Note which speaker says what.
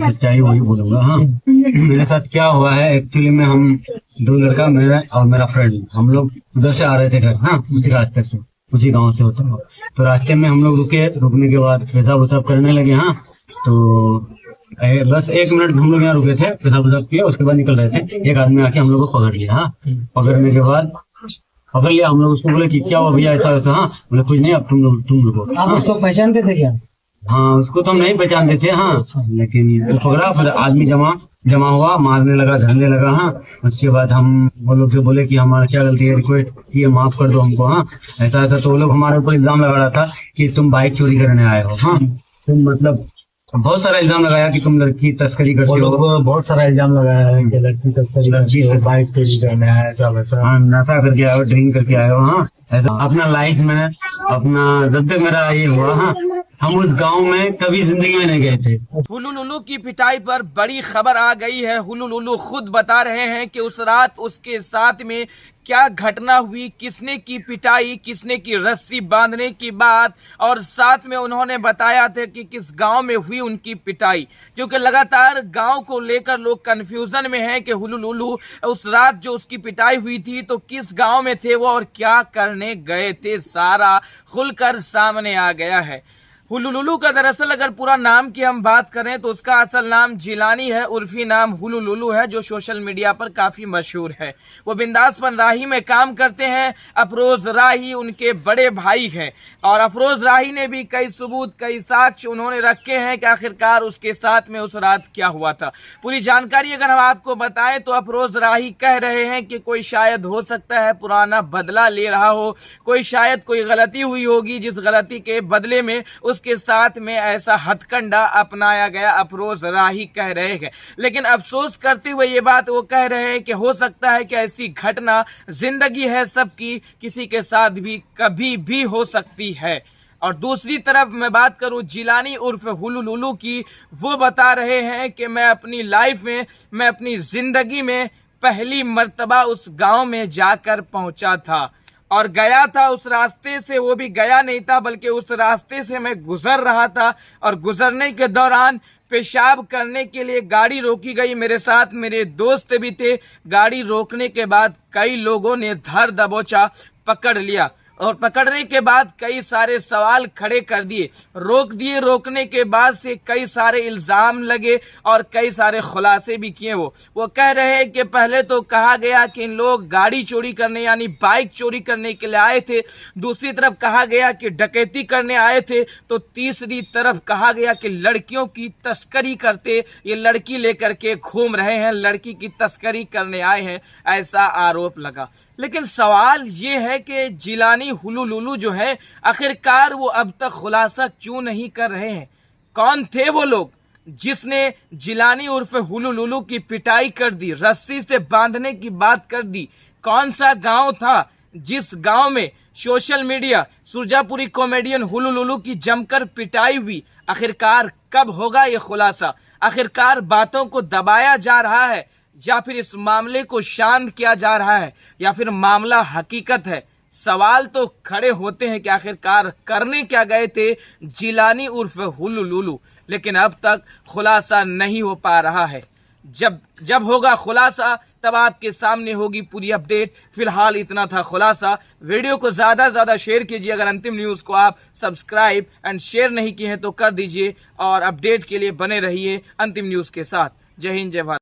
Speaker 1: सच्चाई वही बोलूंगा। हाँ, मेरे साथ क्या हुआ है एक्चुअली में, हम दो लड़का, मेरा और मेरा फ्रेंड, हम लोग उधर से आ रहे थे घर। हाँ, उसी रास्ते से, उसी गांव से होता हुआ। तो रास्ते में हम लोग रुके, रुकने के बाद पेशाब वसाब करने लगे। हाँ, तो बस 1 मिनट हम लोग यहाँ रुके थे, पेशाब वसाब किया, उसके बाद निकल रहे थे। एक आदमी आके हम लोग को पकड़ लिया। हाँ, पकड़ने के बाद पकड़ लिया, हम लोग उसको बोले कि क्या हुआ भैया, ऐसा वैसा। हाँ, बोले कुछ नहीं, अब तुम रुको।
Speaker 2: आप उसको पहचानते थे क्या?
Speaker 1: हाँ, उसको तो हम नहीं पहचानते थे। हाँ, लेकिन वो पकड़ा, फिर आदमी जमा हुआ, मारने लगा, धरने लगा। हाँ, उसके बाद हम वो लोग से बोले कि हमारा क्या गलती है, रिक्वेस्ट किए, माफ कर दो हमको। हाँ, ऐसा ऐसा। तो वो लोग हमारे ऊपर इल्जाम लगा रहा था कि तुम बाइक चोरी करने आए हो। हाँ, तुम मतलब बहुत सारा इल्जाम लगाया कि तुम लड़की तस्करी करते हो।
Speaker 2: लोग बहुत सारा इल्जाम लगाया है कि लड़की तस्करी करती है, बाइक चोरी करने आया, ऐसा वैसा।
Speaker 1: हाँ, नशा करके आए हो, ड्रिंक करके आए हो। हाँ, ऐसा। अपना लाइफ में अपना जब तक मेरा ये हुआ, हाँ, हम उस गांव में कभी जिंदगी में नहीं गए थे।
Speaker 3: हुलुलुलु की पिटाई पर बड़ी खबर आ गई है। हुलुलुलु खुद बता रहे हैं कि उस रात उसके साथ में क्या घटना हुई, किसने की पिटाई, किसने की रस्सी बांधने की बात, और साथ में उन्होंने बताया था कि किस गांव में हुई उनकी पिटाई। क्योंकि लगातार गांव को लेकर लोग कंफ्यूजन में हैं कि हुलुलुलु उस रात जो उसकी पिटाई हुई थी तो किस गांव में थे वो और क्या करने गए थे, सारा खुलकर सामने आ गया है। हुलुलुलु का दरअसल अगर पूरा नाम की हम बात करें तो उसका असल नाम जिलानी है, उर्फी नाम हुलुलुलु है, जो सोशल मीडिया पर काफी मशहूर है। वो बिंदासपन राही में काम करते हैं। अफरोज राही उनके बड़े भाई हैं और अफरोज राही ने भी कई सबूत, कई साक्ष्य उन्होंने रखे हैं कि आखिरकार उसके साथ में उस रात क्या हुआ था। पूरी जानकारी अगर हम आपको बताएं तो अफरोज राही कह रहे हैं कि कोई शायद हो सकता है पुराना बदला ले रहा हो, कोई शायद कोई गलती हुई होगी जिस गलती के बदले में के साथ में ऐसा हथकंडा अपनाया गया, अफरोज राही कह रहे हैं। लेकिन अफसोस करते हुए ये बात वो कह रहे हैं कि हो सकता है कि ऐसी घटना, जिंदगी है सबकी, किसी के साथ भी कभी भी हो सकती है। और दूसरी तरफ मैं बात करूं जिलानी उर्फ हुलुलुलु की, वो बता रहे हैं कि मैं अपनी लाइफ में, मैं अपनी जिंदगी में पहली मर्तबा उस गांव में जाकर पहुंचा था और गया था उस रास्ते से, वो भी गया नहीं था बल्कि उस रास्ते से मैं गुजर रहा था और गुजरने के दौरान पेशाब करने के लिए गाड़ी रोकी गई। मेरे साथ मेरे दोस्त भी थे। गाड़ी रोकने के बाद कई लोगों ने धर दबोचा, पकड़ लिया और पकड़ने के बाद कई सारे सवाल खड़े कर दिए, रोक दिए। रोकने के बाद से कई सारे इल्जाम लगे और कई सारे खुलासे भी किए। वो कह रहे हैं कि पहले तो कहा गया कि इन लोग गाड़ी चोरी करने यानी बाइक चोरी करने के लिए आए थे, दूसरी तरफ कहा गया कि डकैती करने आए थे, तो तीसरी तरफ कहा गया कि लड़कियों की तस्करी करते, ये लड़की लेकर के घूम रहे हैं, लड़की की तस्करी करने आए हैं, ऐसा आरोप लगा। लेकिन सवाल ये है कि जिलानी हुलुलुलु जो है, आखिरकार वो अब तक खुलासा क्यों नहीं कर रहे हैं? कौन थे वो लोग जिसने जिलानी उर्फ हुलुलुलु की पिटाई कर दी, रस्सी से बांधने की बात कर दी? कौन सा गांव था जिस गांव में सोशल मीडिया सुरजापुरी कॉमेडियन हुलुलुलु की जमकर पिटाई हुई? आखिरकार कब होगा ये खुलासा? आखिरकार बातों को दबाया जा रहा है या फिर इस मामले को शांत किया जा रहा है या फिर मामला हकीकत है? सवाल तो खड़े होते हैं कि आखिरकार करने क्या गए थे जिलानी उर्फ हुलुलुलु, लेकिन अब तक खुलासा नहीं हो पा रहा है। जब होगा खुलासा तब आपके सामने होगी पूरी अपडेट। फिलहाल इतना था खुलासा। वीडियो को ज्यादा से ज्यादा शेयर कीजिए। अगर अंतिम न्यूज को आप सब्सक्राइब एंड शेयर नहीं किए हैं तो कर दीजिए और अपडेट के लिए बने रहिए अंतिम न्यूज के साथ। जय हिंद, जय भारत।